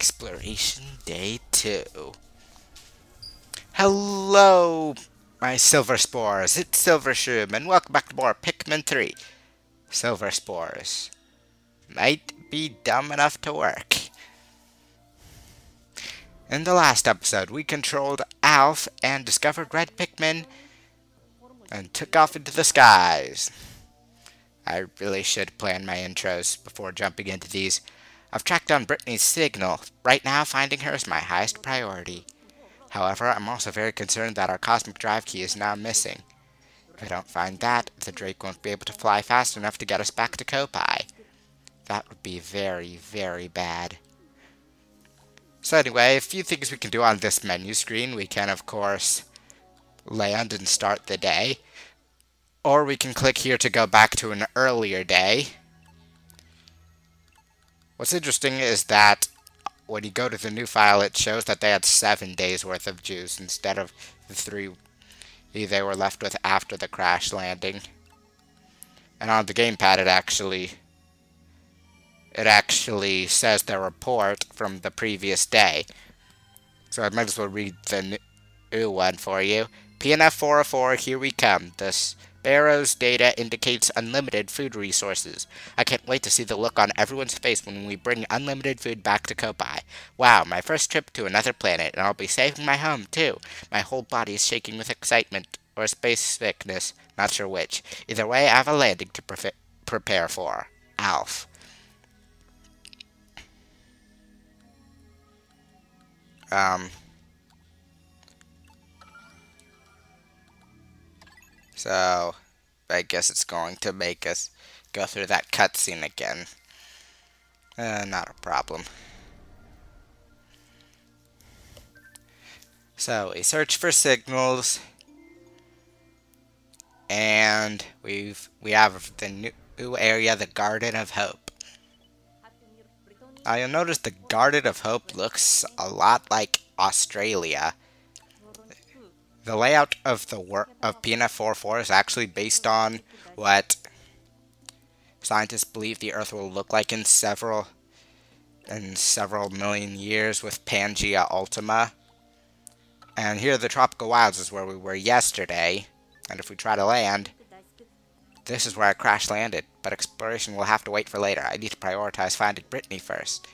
Exploration Day 2. Hello, my Silver Spores. It's Silver Shroom, and welcome back to more Pikmin 3. Silver Spores might be dumb enough to work. In the last episode, we controlled Alf and discovered red Pikmin and took off into the skies. I really should plan my intros before jumping into these. I've tracked down Brittany's signal. Right now, finding her is my highest priority. However, I'm also very concerned that our cosmic drive key is now missing. If I don't find that, the Drake won't be able to fly fast enough to get us back to Kopai. That would be very, very bad. So anyway, a few things we can do on this menu screen. We can, of course, land and start the day. Or we can click here to go back to an earlier day. What's interesting is that when you go to the new file, it shows that they had 7 days worth of juice instead of the 3 they were left with after the crash landing. And on the gamepad, it actually says the report from the previous day. So I might as well read the new one for you. PNF 404, here we come. The Sparrow's data indicates unlimited food resources. I can't wait to see the look on everyone's face when we bring unlimited food back to Kopai. Wow, my first trip to another planet, and I'll be saving my home, too. My whole body is shaking with excitement, or space sickness, not sure which. Either way, I have a landing to prepare for. Alf. So, I guess it's going to make us go through that cutscene again. Not a problem. So, we search for signals, and we have the new area, the Garden of Hope. Now, you'll notice the Garden of Hope looks a lot like Australia. The layout of PNF 404 is actually based on what scientists believe the Earth will look like in several million years with Pangea Ultima. And here the Tropical Wilds is where we were yesterday. And if we try to land, this is where I crash landed. But exploration will have to wait for later. I need to prioritize finding Brittany first.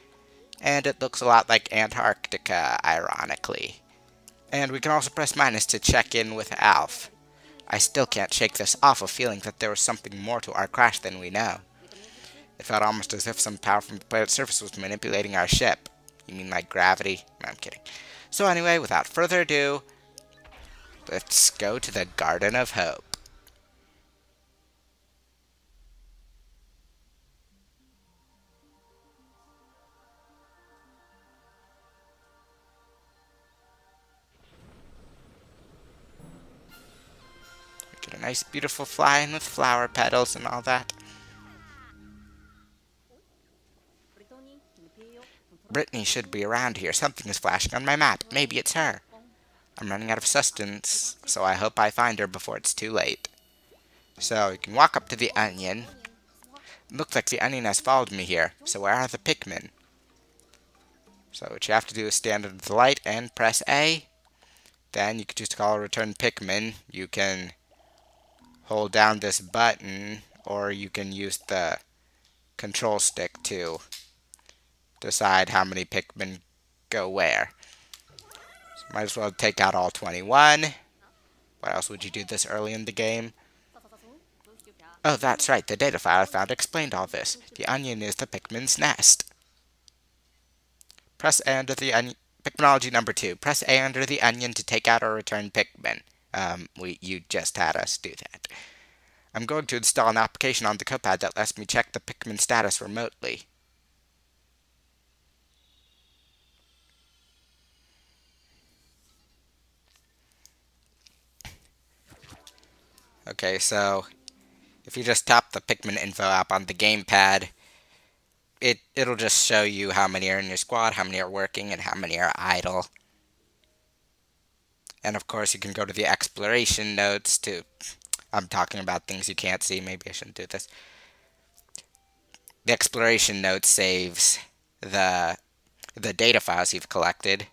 And it looks a lot like Antarctica, ironically. And we can also press minus to check in with Alf. I still can't shake this awful feeling that there was something more to our crash than we know. It felt almost as if some power from the planet's surface was manipulating our ship. You mean like gravity? No, I'm kidding. So anyway, without further ado, let's go to the Garden of Hope. Get a nice beautiful flying with flower petals and all that. Brittany should be around here. Something is flashing on my map. Maybe it's her. I'm running out of sustenance, so I hope I find her before it's too late. So, you can walk up to the onion. Looks like the onion has followed me here. So where are the Pikmin? So what you have to do is stand under the light and press A. Then you can choose to call return Pikmin. You can hold down this button, or you can use the control stick to decide how many Pikmin go where. So might as well take out all 21. What else would you do this early in the game? Oh, that's right. The data file I found explained all this. The onion is the Pikmin's nest. Press A under the onion. Pikminology number 2. Press A under the onion to take out or return Pikmin. You just had us do that. I'm going to install an application on the Copad that lets me check the Pikmin status remotely. Okay, so if you just tap the Pikmin info app on the gamepad, it'll just show you how many are in your squad, how many are working, and how many are idle. And of course, you can go to the exploration notes to... I'm talking about things you can't see. Maybe I shouldn't do this. The exploration note saves the the data files you've collected.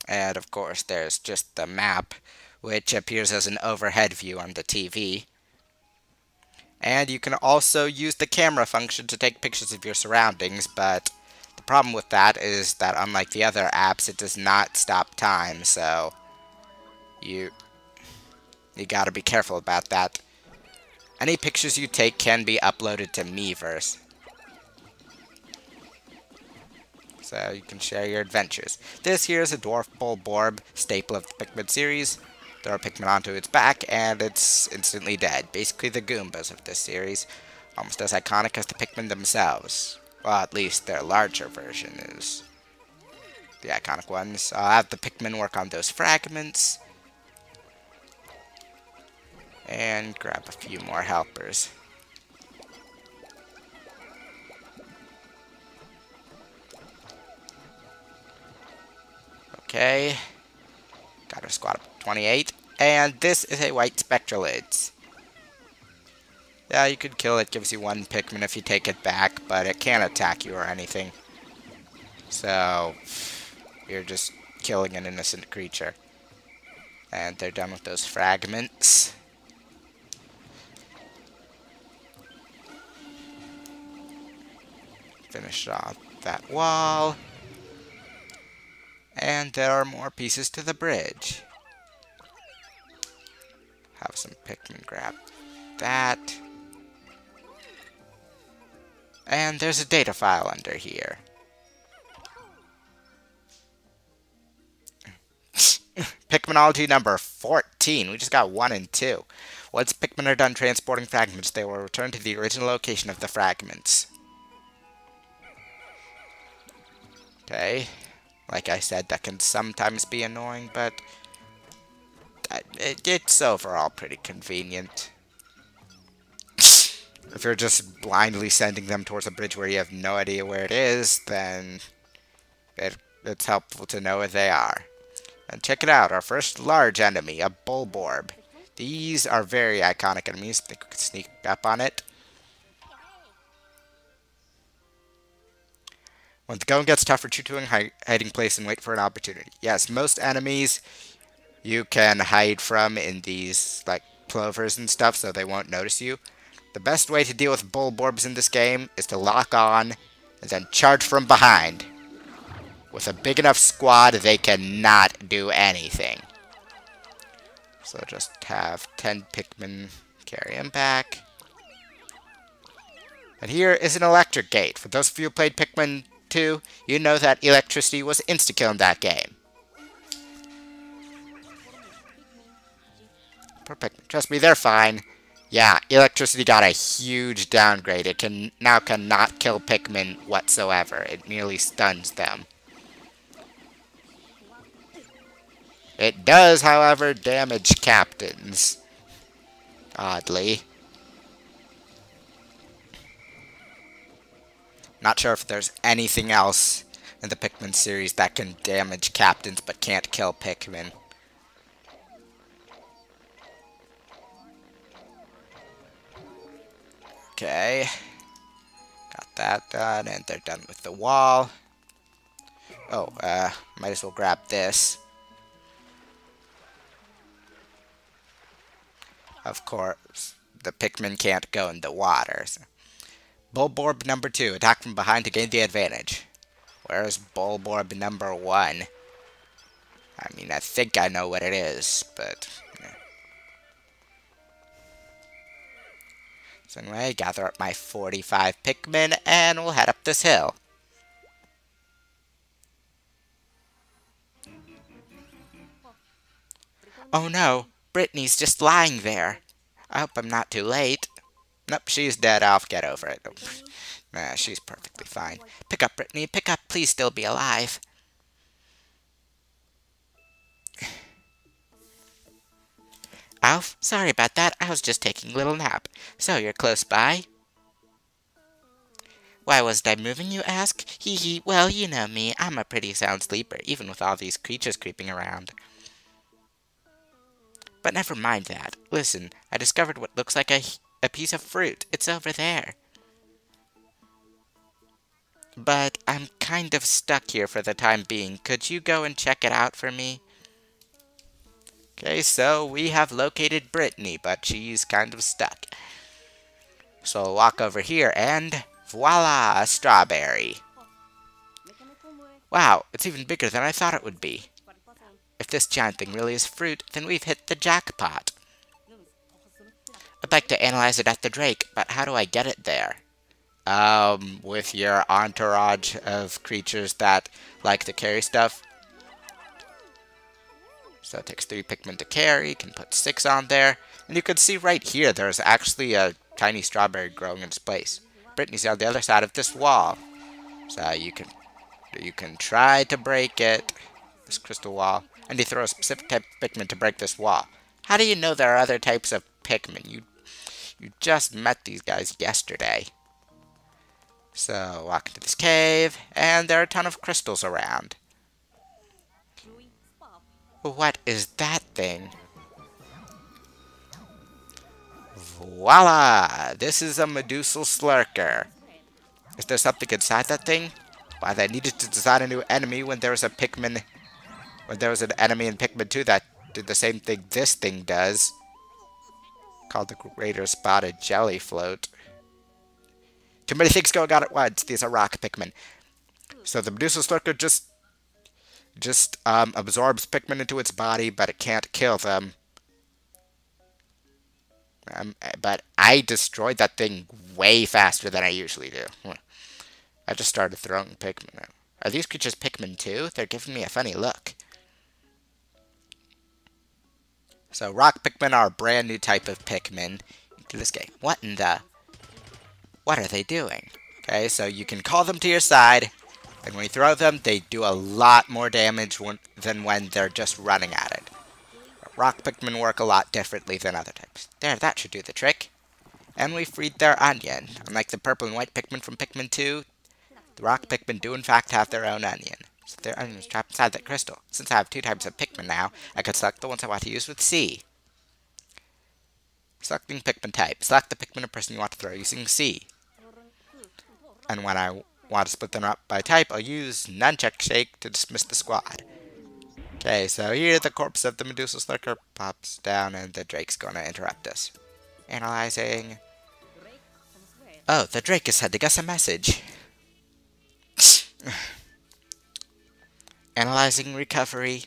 And of course, there's just the map, which appears as an overhead view on the TV. And you can also use the camera function to take pictures of your surroundings, but the problem with that is that unlike the other apps, it does not stop time, so you gotta be careful about that. Any pictures you take can be uploaded to Miiverse, so you can share your adventures. This here is a dwarf Bulborb, staple of the Pikmin series. Throw a Pikmin onto its back, and it's instantly dead. Basically the Goombas of this series. Almost as iconic as the Pikmin themselves. Well, at least their larger version is the iconic ones. I'll have the Pikmin work on those fragments. And grab a few more helpers. Okay. Got our squad up to 28. And this is a white Spectralids. Yeah, you could kill it. Gives you one Pikmin if you take it back, but it can't attack you or anything. So, you're just killing an innocent creature. And they're done with those fragments. Finish off that wall. And there are more pieces to the bridge. Have some Pikmin grab that. And there's a data file under here. Pikminology number 14. We just got 1 and 2. Once Pikmin are done transporting fragments, they will return to the original location of the fragments. Okay. Like I said, that can sometimes be annoying, but it's overall pretty convenient. If you're just blindly sending them towards a bridge where you have no idea where it is, then it's helpful to know where they are. And check it out, our first large enemy, a Bulborb. These are very iconic enemies. I think we can sneak up on it. When the going gets tough, retreat to a hiding place and wait for an opportunity. Yes, most enemies you can hide from in these, like, plovers and stuff, so they won't notice you. The best way to deal with Bulborbs in this game is to lock on and then charge from behind. With a big enough squad, they cannot do anything. So just have 10 Pikmin carry him back. And here is an electric gate. For those of you who played Pikmin 2, you know that electricity was insta-kill in that game. Poor Pikmin. Trust me, they're fine. Yeah, electricity got a huge downgrade. It now cannot kill Pikmin whatsoever. It merely stuns them. It does, however, damage captains. Oddly. Not sure if there's anything else in the Pikmin series that can damage captains but can't kill Pikmin. Okay. Got that done, and they're done with the wall. Oh, might as well grab this. Of course, the Pikmin can't go in the water. So. Bulborb number 2. Attack from behind to gain the advantage. Where's Bulborb number 1? I mean, I think I know what it is, but... Yeah. So anyway, gather up my 45 Pikmin, and we'll head up this hill. Oh no! Brittany's just lying there. I hope I'm not too late. Nope, she's dead. I'll get over it. Nah, she's perfectly fine. Pick up, Brittany. Pick up. Please still be alive. Alf, sorry about that. I was just taking a little nap. So, you're close by? Why wasn't I moving, you ask? Hee hee. Well, you know me. I'm a pretty sound sleeper, even with all these creatures creeping around. But never mind that. Listen, I discovered what looks like a piece of fruit. It's over there. but I'm kind of stuck here for the time being. Could you go and check it out for me? Okay, so we have located Brittany, but she's kind of stuck. So I'll walk over here and voila, a strawberry. Wow, it's even bigger than I thought it would be. If this giant thing really is fruit, then we've hit the jackpot. I'd like to analyze it at the Drake, but how do I get it there? With your entourage of creatures that like to carry stuff. So it takes 3 Pikmin to carry, can put 6 on there. And you can see right here, there's actually a tiny strawberry growing in its place. Brittany's on the other side of this wall. So you can try to break it, this crystal wall. And you throw a specific type of Pikmin to break this wall. How do you know there are other types of Pikmin? You just met these guys yesterday. So walk into this cave, and there are a ton of crystals around. What is that thing? Voila! This is a Medusal Slurker. Is there something inside that thing? Why, they needed to design a new enemy when there was a Pikmin... When there was an enemy in Pikmin 2 that did the same thing this thing does. Called the Greater Spotted Jelly Float. Too many things going on at once. These are rock Pikmin. So the Medusal Slurker just absorbs Pikmin into its body, but it can't kill them. But I destroyed that thing way faster than I usually do. I just started throwing Pikmin. Are these creatures Pikmin too? They're giving me a funny look. So rock Pikmin are a brand new type of Pikmin to this game. What are they doing? Okay, so you can call them to your side, and when you throw them, they do a lot more damage than when they're just running at it. Rock Pikmin work a lot differently than other types. There, that should do the trick. And we freed their onion. Unlike the purple and white Pikmin from Pikmin 2, the rock Pikmin do in fact have their own onion. So their onion is trapped inside that crystal. Since I have 2 types of Pikmin now, I can select the ones I want to use with C. Selecting Pikmin type. Select the Pikmin or person you want to throw using C. And when I want to split them up by type, I'll use Nunchuck Shake to dismiss the squad. Okay, so here the corpse of the Medusal Slurker pops down and the Drake's gonna interrupt us. Analyzing. Oh, the Drake is sending us a message. Analyzing recovery.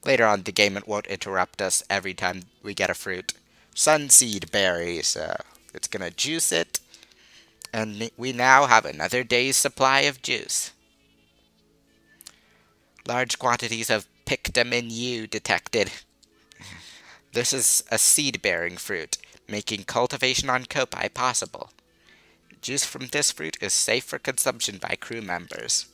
Later on the game it won't interrupt us every time we get a fruit. Sunseed berries. It's gonna juice it. And we now have another day's supply of juice. Large quantities of Pikmin U detected. This is a seed-bearing fruit, making cultivation on Kopai possible. Juice from this fruit is safe for consumption by crew members.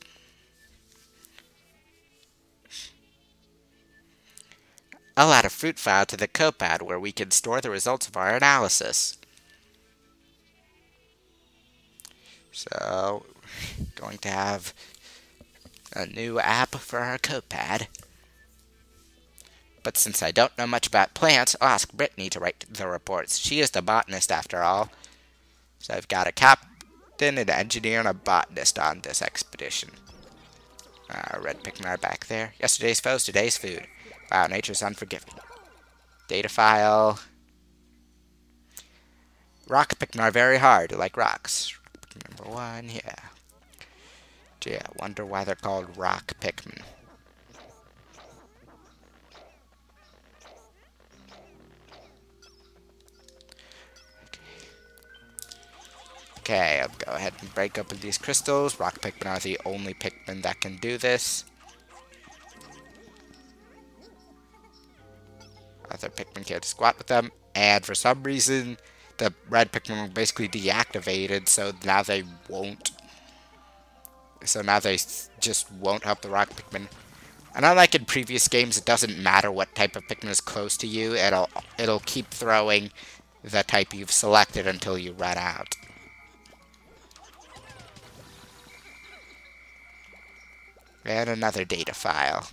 I'll add a fruit file to the Copad where we can store the results of our analysis. So, going to have a new app for our Copad. But since I don't know much about plants, I'll ask Brittany to write the reports. She is the botanist after all. So I've got a captain, an engineer, and a botanist on this expedition. Red Pikmin are back there. Yesterday's foes, today's food. Wow, nature's unforgiving. Data file. Rock Pikmin are very hard, like rocks. Number 1, yeah. Gee, I wonder why they're called rock Pikmin. Okay, I'll go ahead and break open these crystals. Rock Pikmin are the only Pikmin that can do this. Other Pikmin can't squat with them. And for some reason, the red Pikmin were basically deactivated, so now they won't. So now they just won't help the rock Pikmin. And unlike in previous games, it doesn't matter what type of Pikmin is close to you. It'll keep throwing the type you've selected until you run out. And another data file.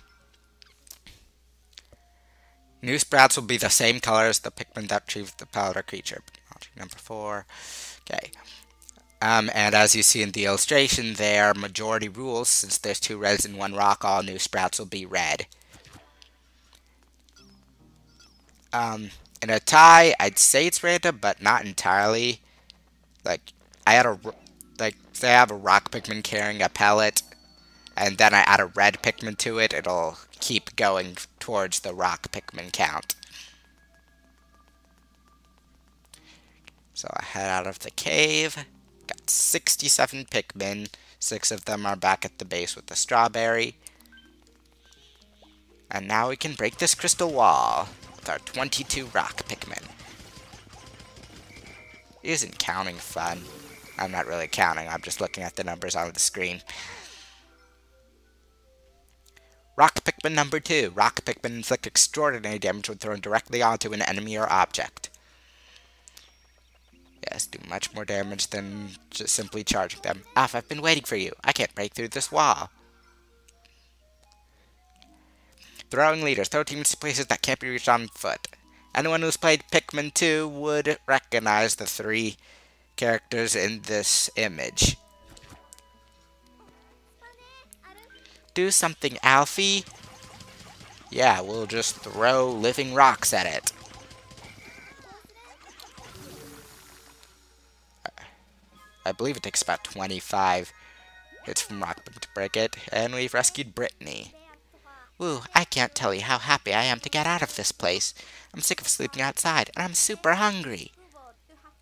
New sprouts will be the same color as the Pikmin that retrieved the powder creature. Number 4. Okay. And as you see in the illustration there, majority rules, since there's 2 reds and 1 rock, all new sprouts will be red. In a tie, I'd say it's random, but not entirely. Like, I had say I have a rock Pikmin carrying a pellet, and then I add a red Pikmin to it, it'll keep going towards the rock Pikmin count. So I head out of the cave. Got 67 Pikmin. 6 of them are back at the base with the strawberry. And now we can break this crystal wall with our 22 rock Pikmin. Isn't counting fun? I'm not really counting, I'm just looking at the numbers on the screen. Rock Pikmin number 2. Rock Pikmin inflict extraordinary damage when thrown directly onto an enemy or object. Yes, do much more damage than just simply charging them. Alph, I've been waiting for you. I can't break through this wall. Throwing leaders. Throw teams to places that can't be reached on foot. Anyone who's played Pikmin 2 would recognize the 3 characters in this image. Do something, Alfie. Yeah, we'll just throw living rocks at it. I believe it takes about 25 hits from rock to break it, and we've rescued Brittany. Woo, I can't tell you how happy I am to get out of this place. I'm sick of sleeping outside, and I'm super hungry.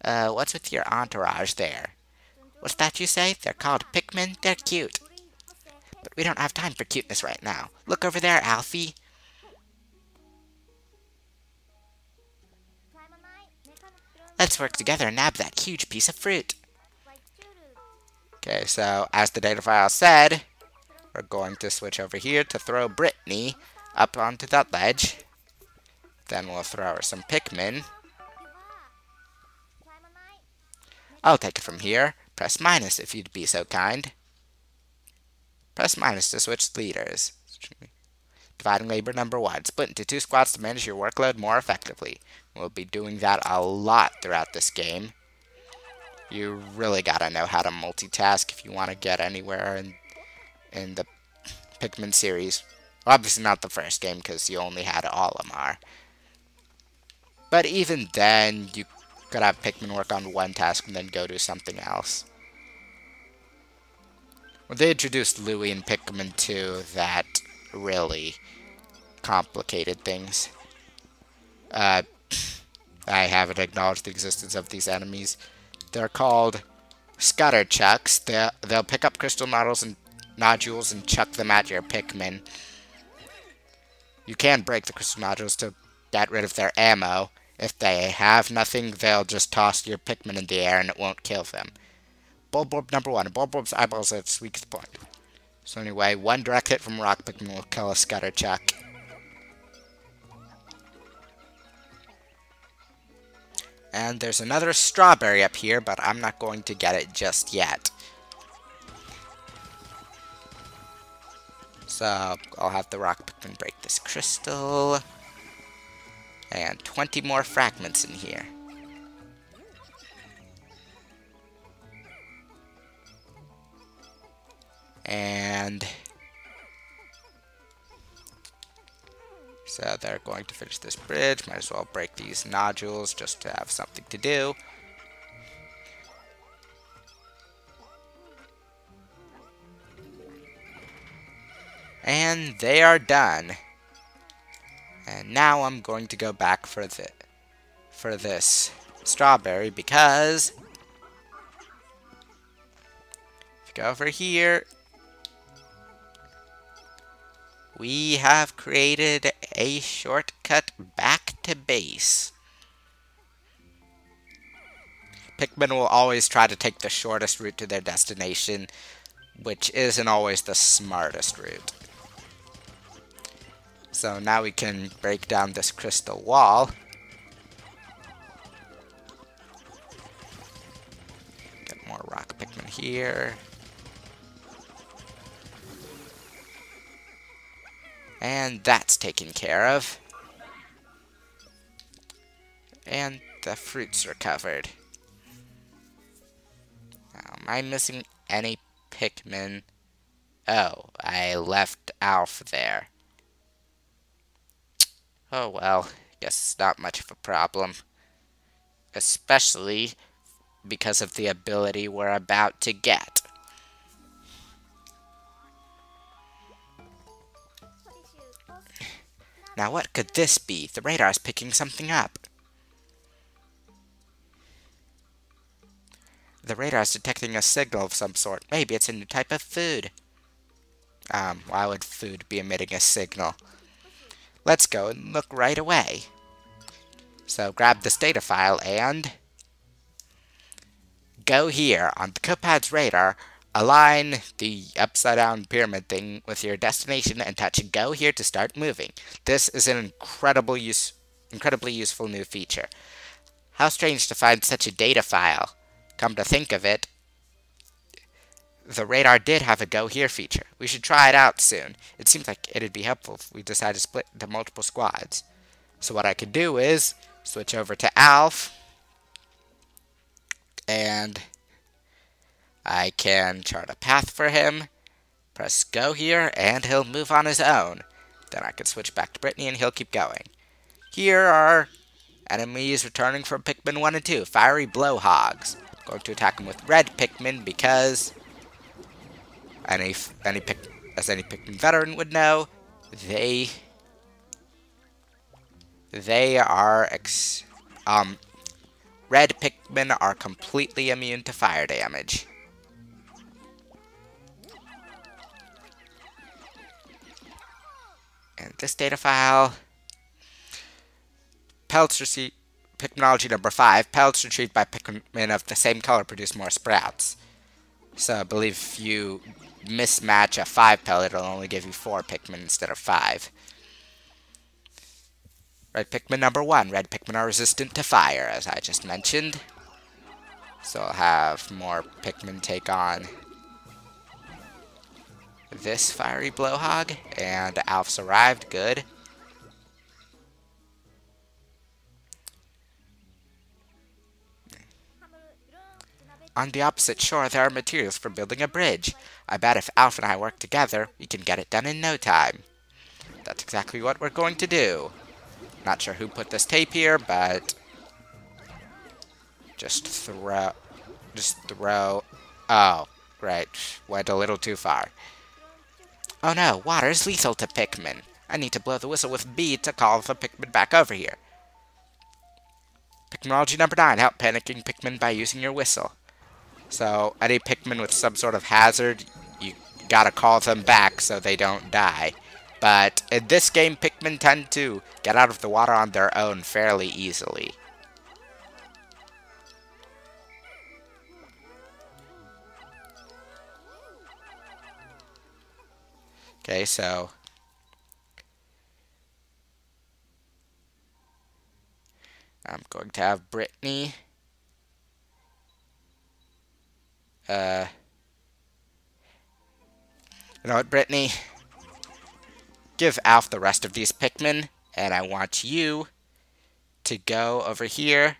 What's with your entourage there? What's that you say? They're called Pikmin? They're cute. But we don't have time for cuteness right now. Look over there, Alfie. Let's work together and nab that huge piece of fruit. Okay, so as the data file said, we're going to switch over here to throw Brittany up onto that ledge. Then we'll throw her some Pikmin. I'll take it from here. Press minus if you'd be so kind. Press minus to switch leaders. Dividing labor number 1. Split into 2 squads to manage your workload more effectively. We'll be doing that a lot throughout this game. You really gotta know how to multitask if you want to get anywhere in the Pikmin series. Well, obviously not the first game, because you only had Olimar. But even then, you could have Pikmin work on one task and then go do something else. When they introduced Louie in Pikmin 2, that really complicated things. I haven't acknowledged the existence of these enemies. They're called Scutter Chucks. They'll pick up crystal nodules and chuck them at your Pikmin. You can break the crystal nodules to get rid of their ammo. If they have nothing, they'll just toss your Pikmin in the air and it won't kill them. Bulborb number 1. Bulborb's eyeballs are its weakest point. So anyway, 1 direct hit from Rock Pikmin will kill a Scutter Chuck. And there's another strawberry up here, but I'm not going to get it just yet. So I'll have the Rock Pikmin break this crystal. And 20 more fragments in here. And so they're going to finish this bridge. Might as well break these nodules just to have something to do. And they are done. And now I'm going to go back for this strawberry, because if you go over here, we have created a shortcut back to base. Pikmin will always try to take the shortest route to their destination, which isn't always the smartest route. So now we can break down this crystal wall. Get more rock Pikmin here. And that's taken care of. And the fruits recovered. Now Am I missing any Pikmin? Oh, I left Alf there. Oh well, guess it's not much of a problem. Especially because of the ability we're about to get. Now what could this be? The radar's picking something up. The radar's detecting a signal of some sort. Maybe it's a new type of food. Why would food be emitting a signal? Let's go and look right away. So grab this data file and go here on the Copad's radar, align the upside down pyramid thing with your destination and touch go here to start moving. This is an incredibly useful new feature. How strange to find such a data file. Come to think of it, the radar did have a go here feature. We should try it out soon. It seems like it'd be helpful if we decide to split into multiple squads. So what I could do is switch over to Alf, and I can chart a path for him, press go here, and he'll move on his own. Then I can switch back to Brittany and he'll keep going. Here are enemies returning from Pikmin 1 and 2, fiery blowhogs. I'm going to attack them with red Pikmin because any Pikmin veteran would know, they are red Pikmin are completely immune to fire damage. And this data file, pellets received, Pikminology number 5, pellets retrieved by Pikmin of the same color produce more sprouts. So I believe if you mismatch a 5 pellet, it'll only give you 4 Pikmin instead of 5. Red Pikmin number 1. Red Pikmin are resistant to fire, as I just mentioned. So I'll have more Pikmin take on this fiery blowhog. And Alf's arrived. Good. On the opposite shore, there are materials for building a bridge. I bet if Alf and I work together, we can get it done in no time. That's exactly what we're going to do. Not sure who put this tape here, but just throw. Oh, right. Went a little too far. Oh no, water is lethal to Pikmin. I need to blow the whistle with B to call the Pikmin back over here. Pikminology number 9. Help panicking Pikmin by using your whistle. So, any Pikmin with some sort of hazard, you gotta call them back so they don't die. But in this game, Pikmin tend to get out of the water on their own fairly easily. Okay, so I'm going to have Brittany you know what, Brittany? Give Alf the rest of these Pikmin, and I want you to go over here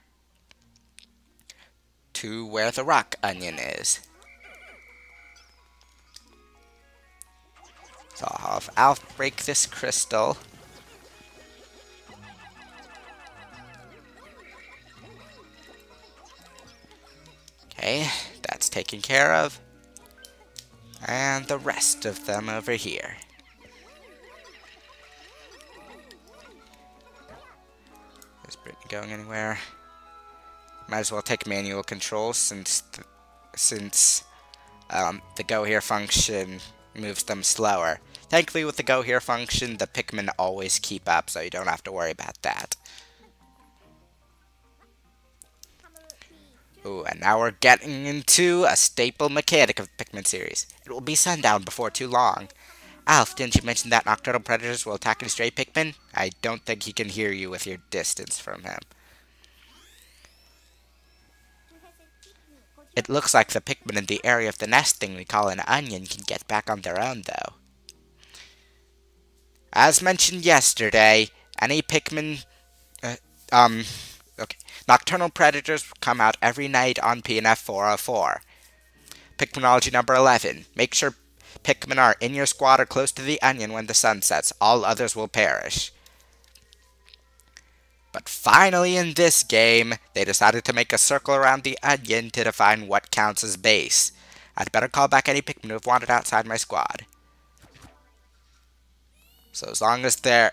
to where the rock onion is. So I'll have Alf break this crystal. Okay, that's taken care of. And the rest of them over here. Is Brittany going anywhere? Might as well take manual control since the go here function moves them slower. Thankfully, with the go here function, the Pikmin always keep up, so you don't have to worry about that. Ooh, and now we're getting into a staple mechanic of the Pikmin series. It will be sundown before too long. Alf, didn't you mention that nocturnal predators will attack any stray Pikmin? I don't think he can hear you with your distance from him. It looks like the Pikmin in the area of the nest thing we call an onion can get back on their own, though. As mentioned yesterday, any Pikmin... Okay. Nocturnal predators come out every night on PNF 404. Pikminology number 11. Make sure Pikmin are in your squad or close to the onion when the sun sets. All others will perish. But finally in this game, they decided to make a circle around the onion to define what counts as base. I'd better call back any Pikmin who have wandered outside my squad. So as long as they're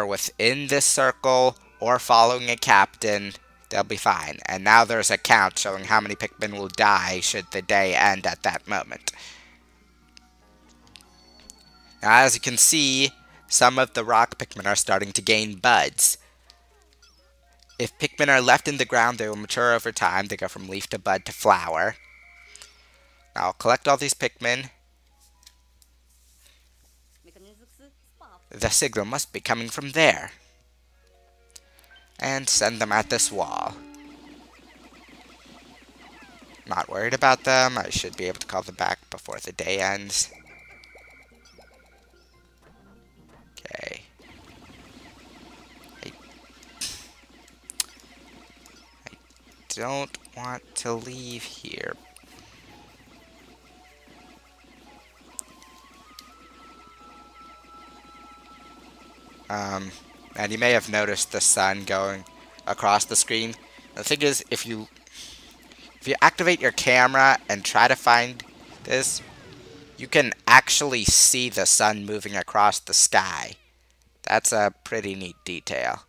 within this circle or following a captain, they'll be fine. And now there's a count showing how many Pikmin will die should the day end at that moment. Now as you can see, some of the rock Pikmin are starting to gain buds. If Pikmin are left in the ground, they will mature over time. They go from leaf to bud to flower. Now I'll collect all these Pikmin. The signal must be coming from there. And send them at this wall. Not worried about them. I should be able to call them back before the day ends. Okay. I don't want to leave here. And you may have noticed the sun going across the screen. The thing is, if you activate your camera and try to find this, you can actually see the sun moving across the sky. That's a pretty neat detail.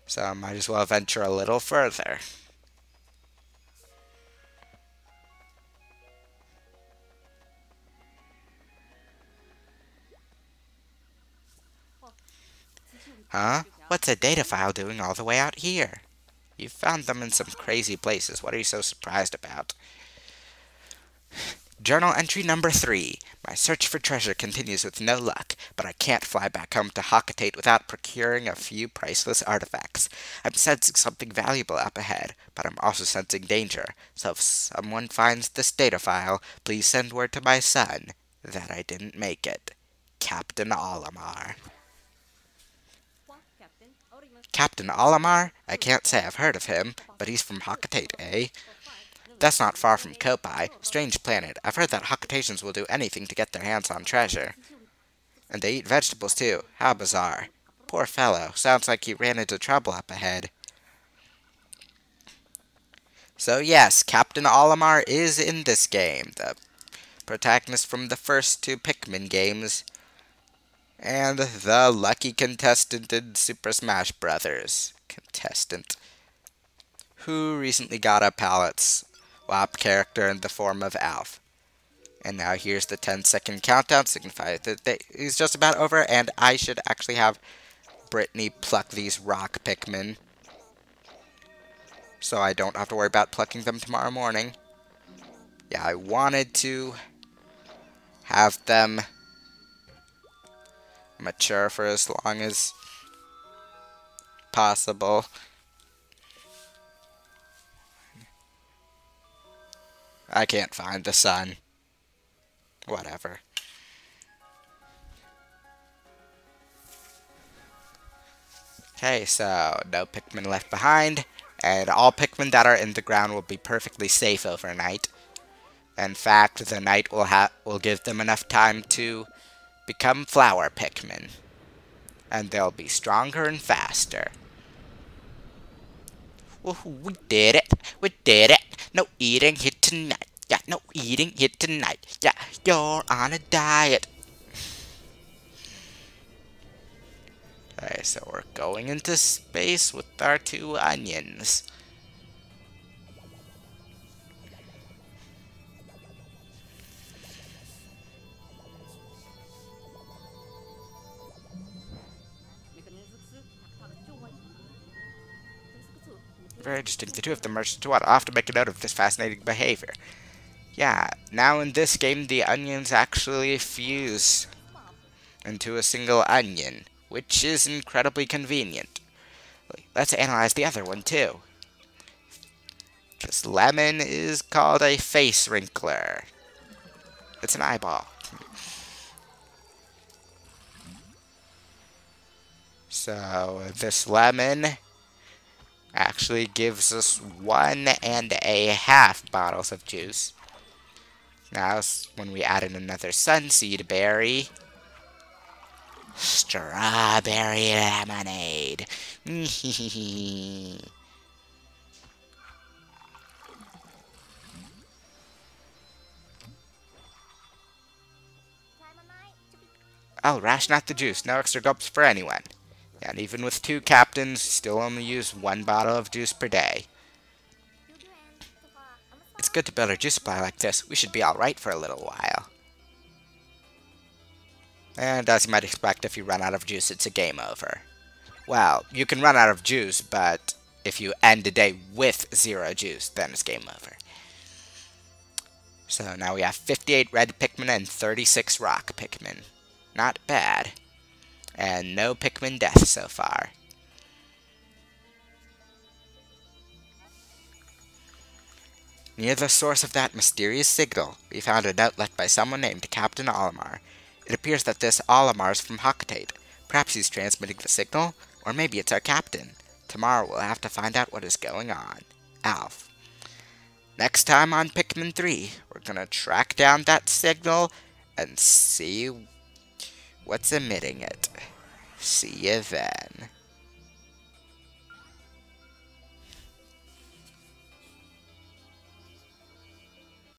So I might as well venture a little further. Huh? What's a data file doing all the way out here? You found them in some crazy places. What are you so surprised about? Journal entry number 3. My search for treasure continues with no luck, but I can't fly back home to Hockatate without procuring a few priceless artifacts. I'm sensing something valuable up ahead, but I'm also sensing danger. So if someone finds this data file, please send word to my son that I didn't make it. Captain Olimar. Captain Olimar? I can't say I've heard of him, but he's from Hockatate, eh? That's not far from Kopai. Strange planet. I've heard that Hockatations will do anything to get their hands on treasure. And they eat vegetables too. How bizarre. Poor fellow. Sounds like he ran into trouble up ahead. So yes, Captain Olimar is in this game. The protagonist from the first 2 Pikmin games. And the lucky contestant in Super Smash Bros. Contestant. Who recently got a palette swap character in the form of Alf. And now here's the 10-second countdown, signifying that he's just about over, and I should actually have Brittany pluck these rock Pikmin. So I don't have to worry about plucking them tomorrow morning. Yeah, I wanted to have them mature for as long as possible. I can't find the sun. Whatever. Okay, so no Pikmin left behind, and all Pikmin that are in the ground will be perfectly safe overnight. In fact, the night will give them enough time to become flower Pikmin, and they'll be stronger and faster. Woohoo, we did it! We did it! No eating here tonight. Yeah, no eating here tonight. Yeah, you're on a diet. Okay, so we're going into space with our 2 onions. Very interesting. The 2 of them merged into one. I'll have to make a note of this fascinating behavior. Yeah, now in this game, the onions actually fuse into a single onion, which is incredibly convenient. Let's analyze the other one, too. This lemon is called a face wrinkler. It's an eyeball. So, this lemon Actually gives us 1.5 bottles of juice. Now, when we add in another sunseed berry, strawberry lemonade. Oh, ration out the juice. No extra gulps for anyone. And even with 2 captains, still only use 1 bottle of juice per day. It's good to build a juice supply like this. We should be alright for a little while. And as you might expect, if you run out of juice, it's a game over. Well, you can run out of juice, but if you end a day with 0 juice, then it's game over. So now we have 58 red Pikmin and 36 rock Pikmin. Not bad. And no Pikmin death so far. Near the source of that mysterious signal, we found a note left by someone named Captain Olimar. It appears that this Olimar is from Hoctate. Perhaps he's transmitting the signal, or maybe it's our captain. Tomorrow we'll have to find out what is going on. Alf. Next time on Pikmin 3, we're gonna track down that signal and see what's emitting it. See you then.